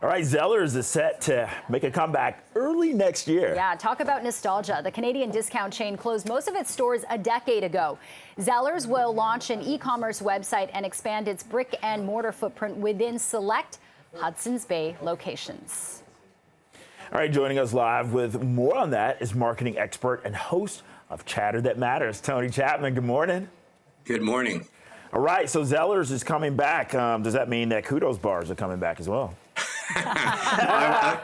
All right, Zellers is set to make a comeback early next year. Yeah, talk about nostalgia. The Canadian discount chain closed most of its stores a decade ago. Zellers will launch an e-commerce website and expand its brick and mortar footprint within select Hudson's Bay locations. All right, joining us live with more on that is marketing expert and host of Chatter That Matters, Tony Chapman. Good morning. Good morning. All right, so Zellers is coming back. Does that mean that Kudos bars are coming back as well? I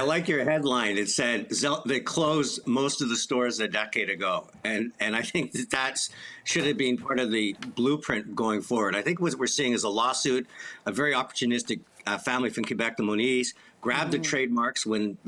like your headline. It said they closed most of the stores a decade ago, and I think that should have been part of the blueprint going forward. I think what we're seeing is a lawsuit, a very opportunistic family from Quebec, the Moniz, grabbed the trademarks when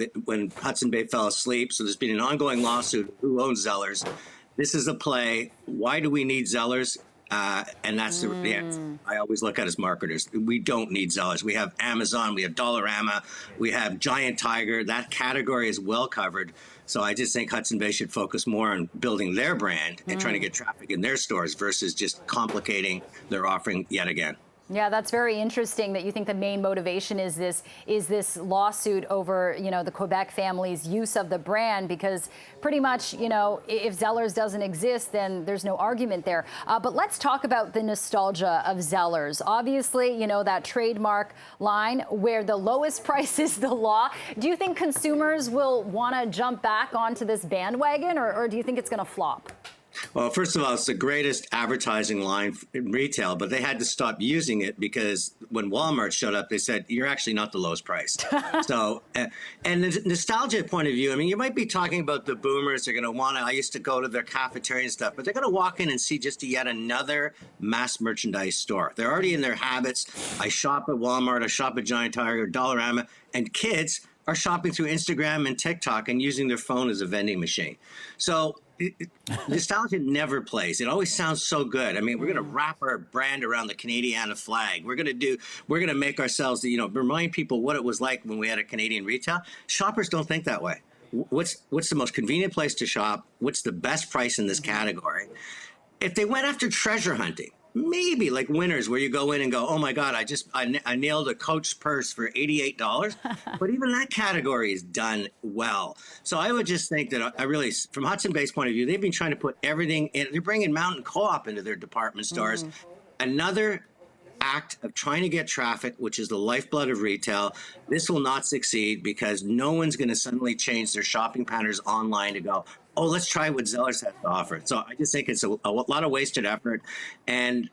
Hudson Bay fell asleep. So there's been an ongoing lawsuit. Who owns Zellers? This is a play. Why do we need Zellers? And that's the answer I always look at as marketers. We don't need Zellers. We have Amazon, we have Dollarama, we have Giant Tiger. That category is well covered. So I just think Hudson Bay should focus more on building their brand and trying to get traffic in their stores versus just complicating their offering yet again. Yeah, that's very interesting that you think the main motivation is this lawsuit over, the Quebec family's use of the brand, because pretty much, if Zellers doesn't exist, then there's no argument there. But let's talk about the nostalgia of Zellers. Obviously, that trademark line where the lowest price is the law. Do you think consumers will want to jump back onto this bandwagon, or do you think it's going to flop? Well, first of all, it's the greatest advertising line in retail, but they had to stop using it because when Walmart showed up, they said, you're actually not the lowest price. So, and the nostalgia point of view, I mean, you might be talking about the boomers. They're going to want to, I used to go to their cafeteria and stuff, but they're going to walk in and see just yet another mass merchandise store. They're already in their habits. I shop at Walmart, I shop at Giant Tiger, Dollarama, and kids are shopping through Instagram and TikTok and using their phone as a vending machine. So, nostalgia never plays. It always sounds so good. I mean, we're going to wrap our brand around the Canadiana flag. We're going to make ourselves, remind people what it was like when we had a Canadian retail. Shoppers don't think that way. What's the most convenient place to shop? What's the best price in this category? If they went after treasure hunting, maybe like Winners, where you go in and go, oh my God, I nailed a Coach purse for $88. But even that category is done well. So I would just think that I really, from Hudson Bay's point of view, they've been trying to put everything in. They're bringing Mountain Co-op into their department stores. Another act of trying to get traffic, which is the lifeblood of retail. This will not succeed because no one's going to suddenly change their shopping patterns online to go, oh, let's try what Zellers has to offer. So I just think it's a lot of wasted effort. And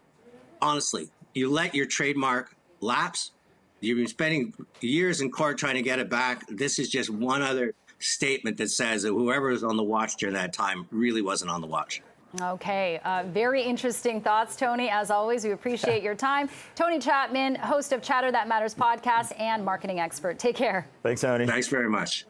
honestly, you let your trademark lapse. You've been spending years in court trying to get it back. This is just one other statement that says that whoever was on the watch during that time really wasn't on the watch. Okay, very interesting thoughts, Tony. As always, we appreciate your time. Tony Chapman, host of Chatter That Matters podcast and marketing expert. Take care. Thanks, Tony. Thanks very much.